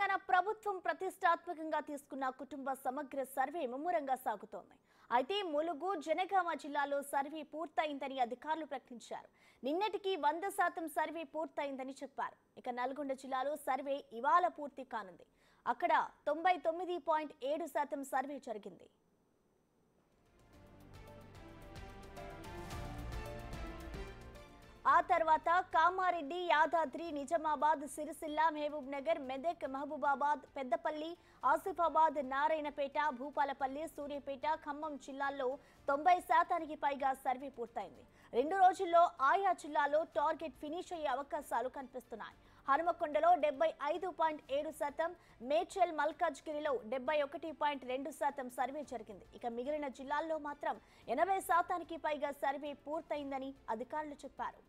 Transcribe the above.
తెలంగాణ ప్రభుత్వం ప్రతిష్టాత్మకంగా తీసుకున్న కుటుంబ సమగ్ర సర్వే ముమ్మరంగా సాగుతోంది. అయితే ములుగు, జనగామ జిల్లాలో సర్వే పూర్తయిందని అధికారులు ప్రకటించారు. నిన్నటికి 100% సర్వే పూర్తయిందని చెప్పారు. ఇక నల్గొండ జిల్లాలో సర్వే ఇవాళ పూర్తి కానుంది. అక్కడ 99.7% సర్వే జరిగింది. ఆ తర్వాత కామారెడ్డి, యాదాద్రి, నిజామాబాద్, సిరిసిల్ల, మహబూబ్ నగర్, మెదక్, మహబూబాబాద్, పెద్దపల్లి, ఆసిఫాబాద్, నారాయణపేట, భూపాలపల్లి, సూర్యాపేట, ఖమ్మం జిల్లాల్లో 90% పైగా సర్వే పూర్తయింది. 2 రోజుల్లో ఆయా జిల్లాలో టార్గెట్ ఫినిష్ అయ్యే అవకాశాలు కనిపిస్తున్నాయి. హనుమకొండలో 75.7%, మేడ్చల్, మల్కాజ్గిరిలో 71.2% సర్వే జరిగింది. ఇక మిగిలిన జిల్లాల్లో మాత్రం 80% పైగా సర్వే పూర్తయిందని అధికారులు చెప్పారు.